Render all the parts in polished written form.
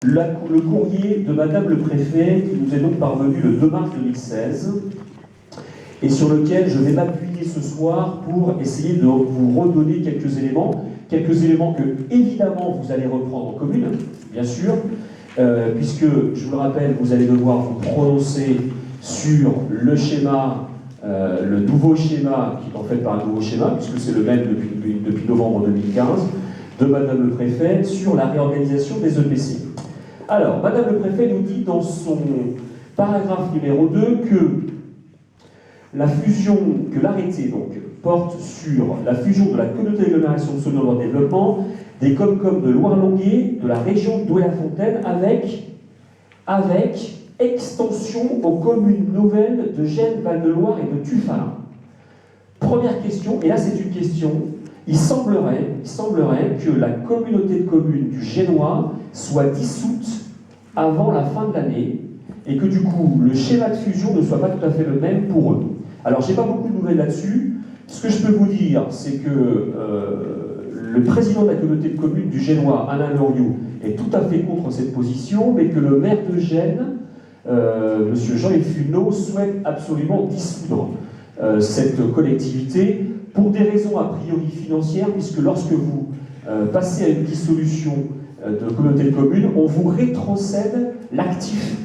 Le courrier de Madame le Préfet qui nous est donc parvenu le 2 mars 2016 et sur lequel je vais m'appuyer ce soir pour essayer de vous redonner quelques éléments que évidemment vous allez reprendre en commune, bien sûr, puisque, je vous le rappelle, vous allez devoir vous prononcer sur le schéma, le nouveau schéma, qui est en fait pas un nouveau schéma, puisque c'est le même depuis novembre 2015, de Madame le Préfet, sur la réorganisation des EPC. Alors, Madame le Préfet nous dit dans son paragraphe numéro 2 que l'arrêté donc porte sur la fusion de la communauté d'agglomération de Saône-et-Loire-Développement, des Comcom de Loire-Longuet, de la région d'Ouai-la-Fontaine, avec extension aux communes nouvelles de Gênes, Val-de-Loire et de Tuffalin. Première question, et là c'est une question, il semblerait que la communauté de communes du Génois soit dissoute avant la fin de l'année et que du coup le schéma de fusion ne soit pas tout à fait le même pour eux. Alors j'ai pas beaucoup de nouvelles là-dessus. Ce que je peux vous dire, c'est que le président de la communauté de communes du Génois, Alain Loriot, est tout à fait contre cette position, mais que le maire de Gênes, M. Jean-Yves Funneau, souhaite absolument dissoudre cette collectivité pour des raisons a priori financières, puisque lorsque vous passez à une dissolution de communauté de communes, on vous rétrocède l'actif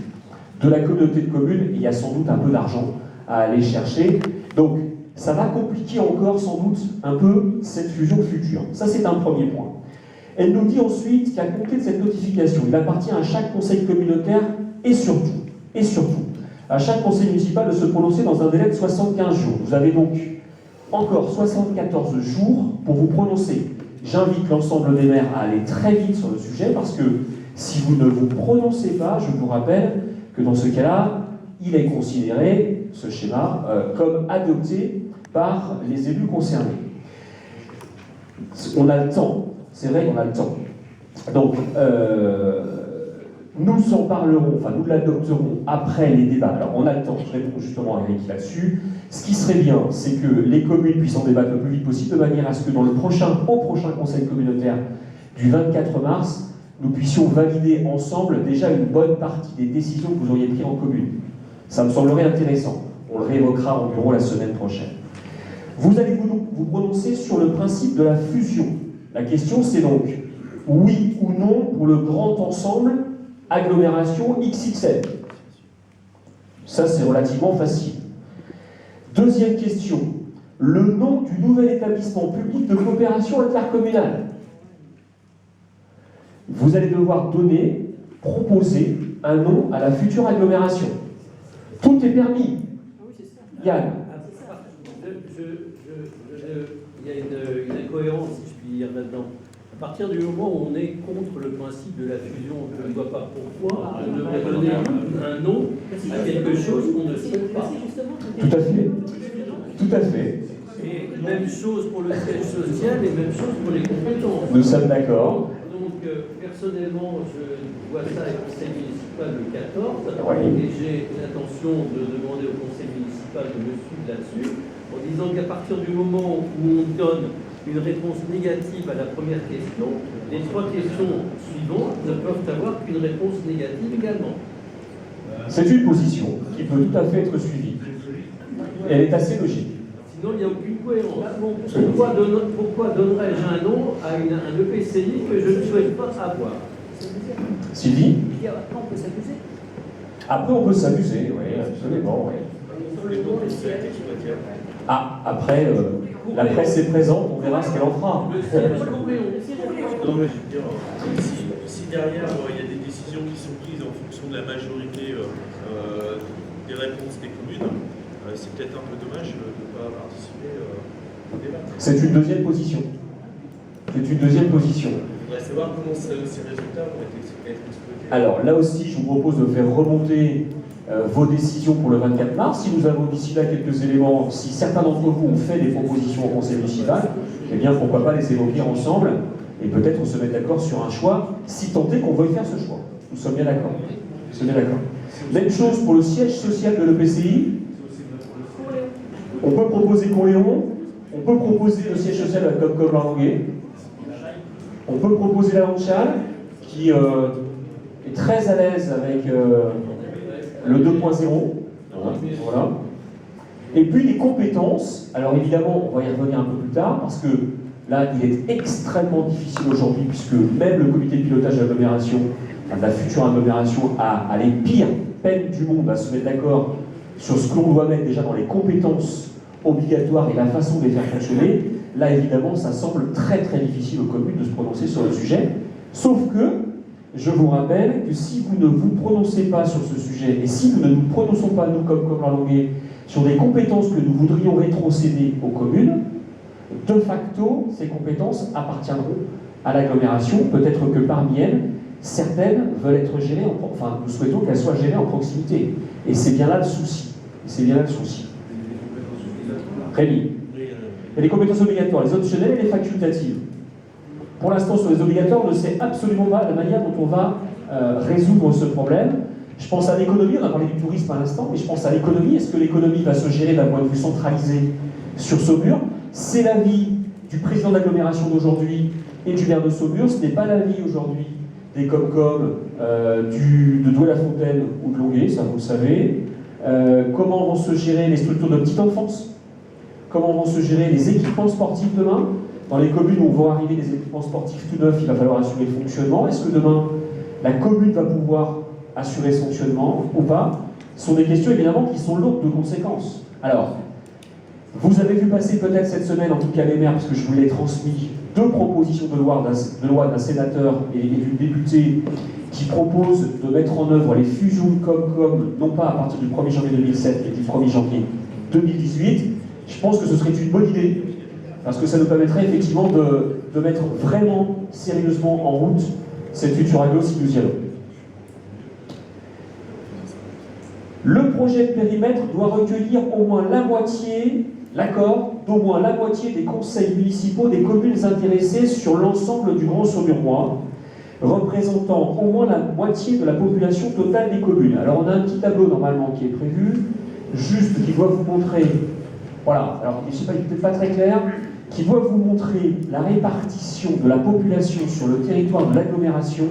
de la communauté de communes, et il y a sans doute un peu d'argent à aller chercher. Donc, ça va compliquer encore sans doute un peu cette fusion future. Ça, c'est un premier point. Elle nous dit ensuite qu'à compter de cette notification, il appartient à chaque conseil communautaire et surtout, à chaque conseil municipal de se prononcer dans un délai de 75 jours. Vous avez donc encore 74 jours pour vous prononcer. J'invite l'ensemble des maires à aller très vite sur le sujet parce que si vous ne vous prononcez pas, je vous rappelle que dans ce cas-là, il est considéré, ce schéma, comme adopté par les élus concernés. On a le temps, c'est vrai qu'on a le temps. Donc, nous en parlerons, enfin nous l'adopterons après les débats. Alors on a le temps, je réponds justement à Eric là-dessus. Ce qui serait bien, c'est que les communes puissent en débattre le plus vite possible, de manière à ce que au prochain conseil communautaire du 24 mars, nous puissions valider ensemble déjà une bonne partie des décisions que vous auriez prises en commune. Ça me semblerait intéressant. On le réévoquera en bureau la semaine prochaine. Vous allez vous prononcer sur le principe de la fusion. La question c'est donc oui ou non pour le grand ensemble agglomération XXL. Ça c'est relativement facile. Deuxième question, le nom du nouvel établissement public de coopération intercommunale. Vous allez devoir proposer un nom à la future agglomération. Tout est permis. Yann. Il y a une incohérence, si je puis dire, là-dedans. À partir du moment où on est contre le principe de la fusion, je ne vois pas pourquoi on devrait donner un nom à quelque chose qu'on ne souhaite pas. Tout à fait. Tout à fait. Et même chose pour le siège social et même chose pour les compétences. Nous sommes d'accord. Donc, personnellement, je vois ça au conseil municipal le 14, oui. Et j'ai l'intention de demander au conseil municipal de me suivre là-dessus, en disant qu'à partir du moment où on donne une réponse négative à la première question, les trois questions suivantes ne peuvent avoir qu'une réponse négative également. C'est une position qui peut tout à fait être suivie. Elle est assez logique. Sinon, il n'y a aucune cohérence. Pourquoi donnerais-je un nom à un EPCI que je ne souhaite pas avoir? Sylvie? Après, on peut s'amuser. Après, on peut s'amuser, oui, absolument. Oui. Ah, après, la presse est présente, on verra ce qu'elle en fera. Le siège Coréon. Non, mais je veux dire, si derrière il y a des décisions qui sont prises en fonction de la majorité des réponses des communes, c'est peut-être un peu dommage de ne pas participer au débat. C'est une deuxième position. C'est une deuxième position. Je voudrais savoir comment ces résultats vont être exploités. Alors là aussi, je vous propose de faire remonter vos décisions pour le 24 mars. Si nous avons d'ici là quelques éléments, si certains d'entre vous ont fait des propositions au conseil municipal, eh bien pourquoi pas les évoquer ensemble et peut-être se mettre d'accord sur un choix, si tant est qu'on veuille faire ce choix. Nous sommes bien d'accord. Nous sommes bien d'accord. Même chose pour le siège social de l'EPCI. On peut proposer Courléon, on peut proposer le siège social de la Comcom Loire-Longuet, on peut proposer la Honchal, qui est très à l'aise avec le 2.0. Voilà. Et puis les compétences, alors évidemment, on va y revenir un peu plus tard, parce que là, il est extrêmement difficile aujourd'hui, puisque même le comité de pilotage de l'agglomération, de la future agglomération, a les pires peines du monde à se mettre d'accord sur ce que l'on doit mettre déjà dans les compétences obligatoires et la façon de les faire fonctionner. Là, évidemment, ça semble très très difficile aux communes de se prononcer sur le sujet. Sauf que, je vous rappelle que si vous ne vous prononcez pas sur ce sujet, et si nous ne nous prononçons pas, nous, comme Longuet, sur des compétences que nous voudrions rétrocéder aux communes, de facto, ces compétences appartiendront à l'agglomération. Peut-être que parmi elles, certaines veulent être gérées, enfin, nous souhaitons qu'elles soient gérées en proximité. Et c'est bien là le souci. C'est bien là le souci. Rémi, il y a les compétences obligatoires, les optionnelles et les facultatives. Pour l'instant, sur les obligatoires, on ne sait absolument pas la manière dont on va résoudre ce problème. Je pense à l'économie, on a parlé du tourisme à l'instant, mais je pense à l'économie. Est-ce que l'économie va se gérer d'un point de vue centralisé sur Saumur? C'est l'avis du président de l'agglomération d'aujourd'hui et du maire de Saumur. Ce n'est pas l'avis aujourd'hui des Comcom de Douai-la-Fontaine ou de Longuet, ça vous le savez. Comment vont se gérer les structures de petite enfance? Comment vont se gérer les équipements sportifs demain? Dans les communes où vont arriver des équipements sportifs tout neufs, il va falloir assurer le fonctionnement. Est-ce que demain, la commune va pouvoir assurer ce fonctionnement ou pas? Ce sont des questions évidemment qui sont lourdes de conséquences. Alors, vous avez vu passer peut-être cette semaine, en tout cas les maires, parce que je vous l'ai transmis, 2 propositions de loi d'un sénateur et d'une députée qui proposent de mettre en œuvre les fusions de Comcom, non pas à partir du 1er janvier 2007, mais du 1er janvier 2018. Je pense que ce serait une bonne idée, parce que ça nous permettrait effectivement de mettre vraiment sérieusement en route cette future agglo si nous y allons. Le projet de périmètre doit recueillir au moins la moitié, l'accord d'au moins la moitié des conseils municipaux des communes intéressées sur l'ensemble du Grand Saumurois, représentant au moins la moitié de la population totale des communes. Alors on a un petit tableau normalement qui est prévu, juste qui doit vous montrer, voilà, alors je ne sais pas, il n'est peut-être pas très clair, qui doit vous montrer la répartition de la population sur le territoire de l'agglomération.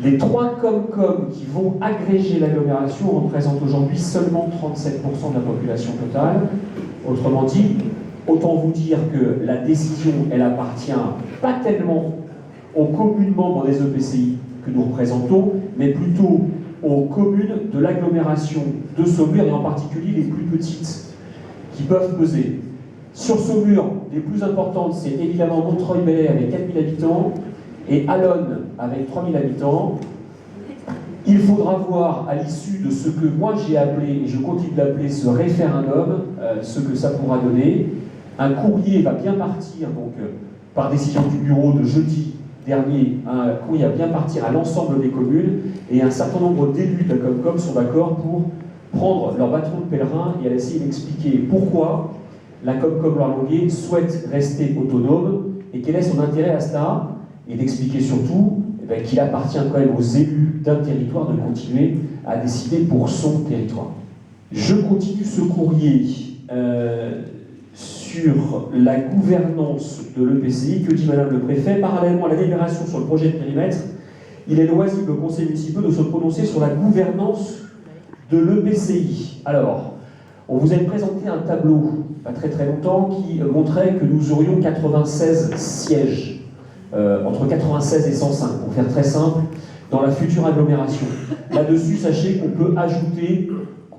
Les 3 Comcom qui vont agréger l'agglomération représentent aujourd'hui seulement 37% de la population totale. Autrement dit, autant vous dire que la décision, elle appartient pas tellement aux communes membres des EPCI que nous représentons, mais plutôt aux communes de l'agglomération de Saumur, et en particulier les plus petites, qui peuvent peser. Sur Saumur, les plus importantes, c'est évidemment Montreuil-Bellay avec 4000 habitants, et Allonne avec 3000 habitants. Il faudra voir à l'issue de ce que moi j'ai appelé, et je continue d'appeler ce référendum, ce que ça pourra donner. Un courrier va bien partir, donc par décision du bureau de jeudi dernier, un courrier va bien partir à l'ensemble des communes, et un certain nombre d'élus de la Comcom sont d'accord pour prendre leur bâton de pèlerin et aller essayer d'expliquer pourquoi la Comcom Loire-Longuet souhaite rester autonome et quel est son intérêt à cela, et d'expliquer surtout qu'il appartient quand même aux élus d'un territoire de continuer à décider pour son territoire. Je continue ce courrier sur la gouvernance de l'EPCI. Que dit Madame le Préfet? Parallèlement à la délibération sur le projet de périmètre, il est loisible au Conseil municipal de se prononcer sur la gouvernance de l'EPCI. Alors, on vous avait présenté un tableau, pas très très longtemps, qui montrait que nous aurions 96 sièges. Entre 96 et 105, pour faire très simple, dans la future agglomération. Là-dessus, sachez qu'on peut ajouter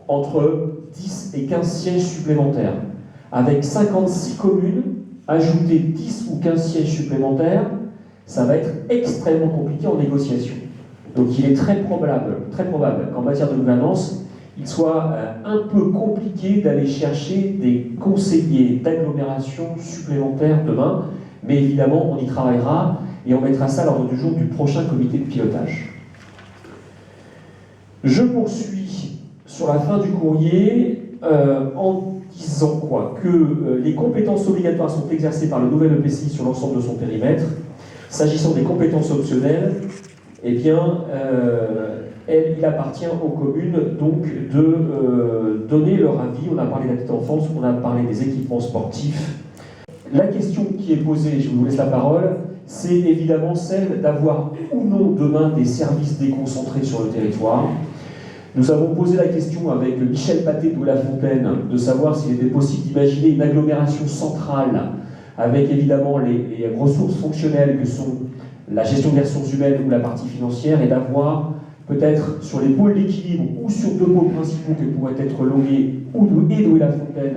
entre 10 et 15 sièges supplémentaires. Avec 56 communes, ajouter 10 ou 15 sièges supplémentaires, ça va être extrêmement compliqué en négociation. Donc il est très probable qu'en matière de gouvernance, il soit un peu compliqué d'aller chercher des conseillers d'agglomération supplémentaires demain. Mais évidemment, on y travaillera et on mettra ça à l'ordre du jour du prochain comité de pilotage. Je poursuis sur la fin du courrier en disant quoi? Que les compétences obligatoires sont exercées par le nouvel EPCI sur l'ensemble de son périmètre. S'agissant des compétences optionnelles, eh bien, il appartient aux communes donc de donner leur avis. On a parlé de la petite enfance, on a parlé des équipements sportifs. La question qui est posée, je vous laisse la parole, c'est évidemment celle d'avoir ou non demain des services déconcentrés sur le territoire. Nous avons posé la question avec Michel Paté de La Fontaine de savoir s'il était possible d'imaginer une agglomération centrale avec évidemment les ressources fonctionnelles que sont la gestion des ressources humaines ou la partie financière, et d'avoir peut-être sur les pôles d'équilibre ou sur deux pôles principaux que pourraient être Longuet et Douai La Fontaine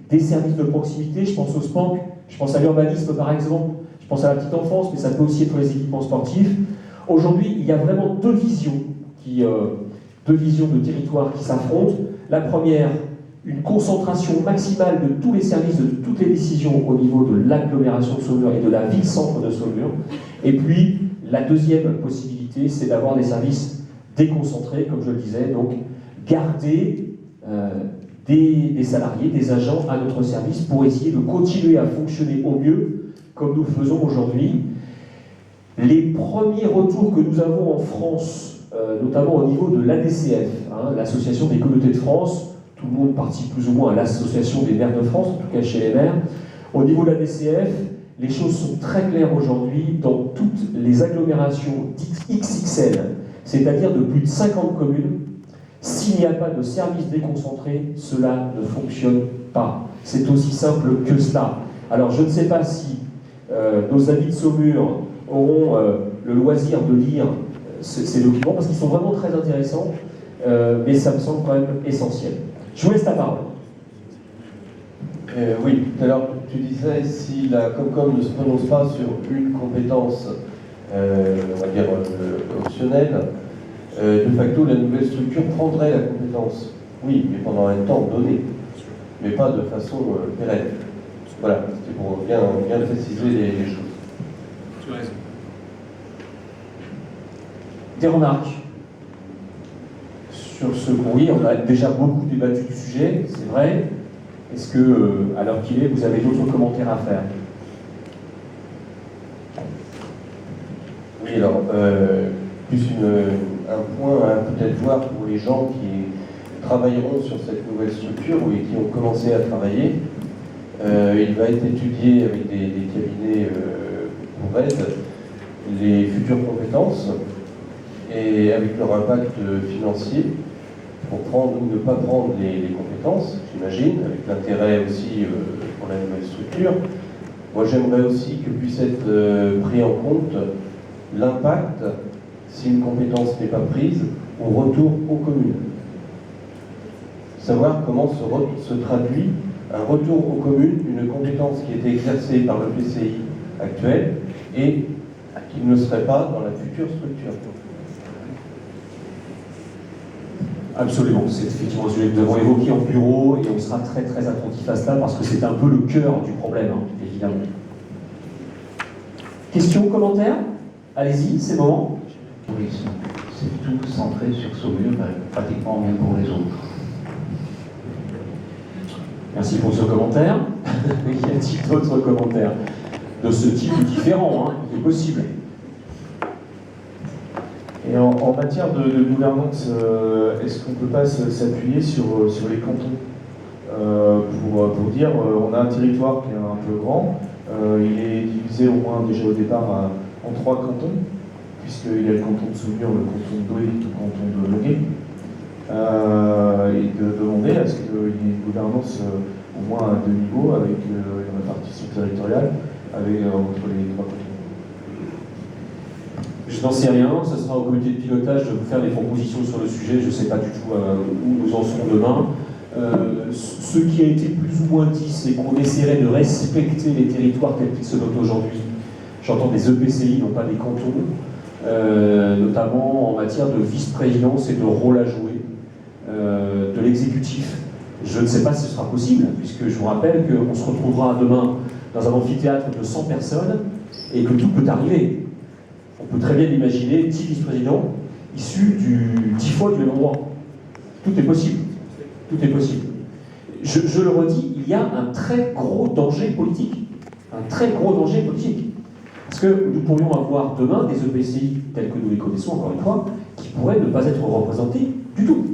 des services de proximité. Je pense au SPANC, je pense à l'urbanisme par exemple, je pense à la petite enfance, mais ça peut aussi être les équipements sportifs. Aujourd'hui, il y a vraiment deux visions de territoire qui s'affrontent. La première, une concentration maximale de tous les services, de toutes les décisions au niveau de l'agglomération de Saumur et de la ville-centre de Saumur. Et puis, la deuxième possibilité, c'est d'avoir des services déconcentrés, comme je le disais, donc garder des salariés, des agents à notre service pour essayer de continuer à fonctionner au mieux, comme nous le faisons aujourd'hui. Les premiers retours que nous avons en France, notamment au niveau de l'ADCF, l'Association des communautés de France, tout le monde participe plus ou moins à l'Association des maires de France, en tout cas chez les maires. Au niveau de l'ADCF, les choses sont très claires aujourd'hui dans toutes les agglomérations dites XXL, c'est-à-dire de plus de 50 communes. S'il n'y a pas de service déconcentré, cela ne fonctionne pas. C'est aussi simple que cela. Alors je ne sais pas si nos amis de Saumur auront le loisir de lire ces documents, parce qu'ils sont vraiment très intéressants, mais ça me semble quand même essentiel. Je vous laisse la parole. Oui, tout à l'heure tu disais, si la Comcom ne se prononce pas sur une compétence, on va dire optionnelle, de facto la nouvelle structure prendrait la compétence. Oui, mais pendant un temps donné, mais pas de façon pérenne. Voilà, c'était pour bien préciser les choses. Tu as raison. Des remarques sur ce courrier? On a déjà beaucoup débattu du sujet, c'est vrai. Est-ce que, à l'heure qu'il est, vous avez d'autres commentaires à faire? Oui, alors, plus un point à peut-être voir pour les gens qui travailleront sur cette nouvelle structure ou qui ont commencé à travailler. Il va être étudié avec des cabinets pour aide les futures compétences et avec leur impact financier pour prendre ou ne pas prendre les compétences, j'imagine, avec l'intérêt aussi pour la nouvelle structure. Moi, j'aimerais aussi que puisse être pris en compte l'impact, si une compétence n'est pas prise, au retour aux communes. Savoir comment se traduit un retour aux communes, une compétence qui était exercée par le PCI actuel et qui ne serait pas dans la future structure. Absolument, c'est effectivement un sujet que nous avons évoqué en bureau et on sera très très attentif à cela parce que c'est un peu le cœur du problème, évidemment. Questions, commentaires? Allez-y, c'est le moment. Oui, c'est tout centré sur Saumur, pratiquement rien pour les autres. Merci pour ce commentaire. Y a-t-il d'autres commentaires de ce type ou différent, qui est possible? Et en matière de gouvernance, est-ce qu'on ne peut pas s'appuyer sur les cantons pour dire on a un territoire qui est un peu grand, il est divisé au moins déjà au départ en 3 cantons, puisqu'il y a le canton de Saumur, le canton de Douai et le canton de Longuet, et de demander à ce qu'il y ait une gouvernance au moins à 2 niveaux avec une répartition territoriale entre les 3 cantons. Je n'en sais rien, ce sera au comité de pilotage de vous faire des propositions sur le sujet, je ne sais pas du tout où nous en serons demain. Ce qui a été plus ou moins dit, c'est qu'on essaierait de respecter les territoires tels qu'ils se notent aujourd'hui. J'entends des EPCI, non pas des cantons, notamment en matière de vice-présidence et de rôle à jouer de l'exécutif. Je ne sais pas si ce sera possible, puisque je vous rappelle qu'on se retrouvera demain dans un amphithéâtre de 100 personnes et que tout peut arriver. On peut très bien imaginer 10 vice-présidents issus 10 fois du même endroit. Tout est possible. Tout est possible. Je le redis, il y a un très gros danger politique. Un très gros danger politique. Parce que nous pourrions avoir demain des EPCI tels que nous les connaissons, encore une fois, qui pourraient ne pas être représentés du tout.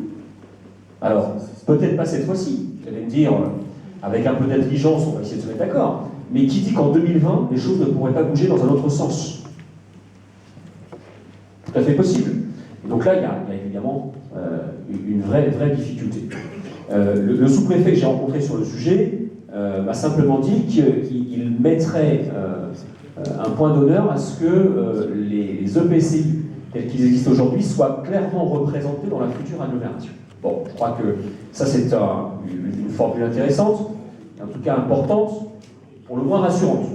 Alors, peut-être pas cette fois-ci. Vous allez me dire, avec un peu d'intelligence, on va essayer de se mettre d'accord. mais qui dit qu'en 2020, les choses ne pourraient pas bouger dans un autre sens? Tout à fait possible. Et donc là, il y a évidemment une vraie difficulté. Le sous-préfet que j'ai rencontré sur le sujet m'a simplement dit qu'il mettrait un point d'honneur à ce que les EPCI tels qu'ils existent aujourd'hui soient clairement représentés dans la future agglomération. Bon, je crois que ça c'est une formule intéressante, en tout cas importante, pour le moins rassurante.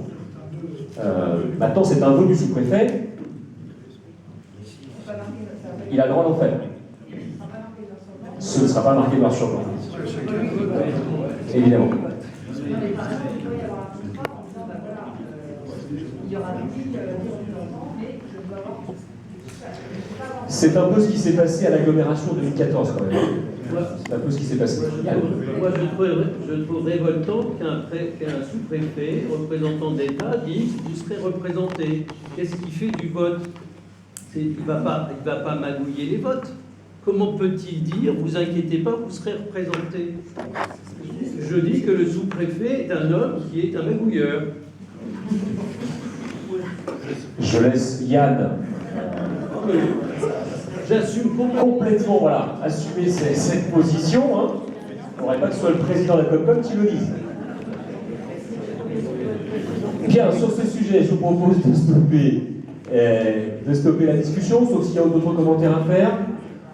Maintenant c'est un vœu du sous-préfet, il a le droit d'en faire. Ce ne sera pas marqué noir sur blanc. Évidemment. C'est un peu ce qui s'est passé à l'agglomération 2014 quand même. C'est un peu ce qui s'est passé. Moi, je trouve révoltant qu'un sous-préfet, représentant de l'État, dise « vous serez représenté ». Qu'est-ce qu'il fait du vote? Il ne va pas magouiller les votes. Comment peut-il dire « vous inquiétez pas, vous serez représenté ». Je dis que le sous-préfet est un homme qui est un magouilleur. Je laisse Yann J'assume complètement voilà, assumer cette position. Hein. Il ne faudrait pas que ce soit le président de la Comcom qui le dise. Bien, sur ce sujet, je vous propose de stopper la discussion, sauf s'il y a d'autres commentaires à faire.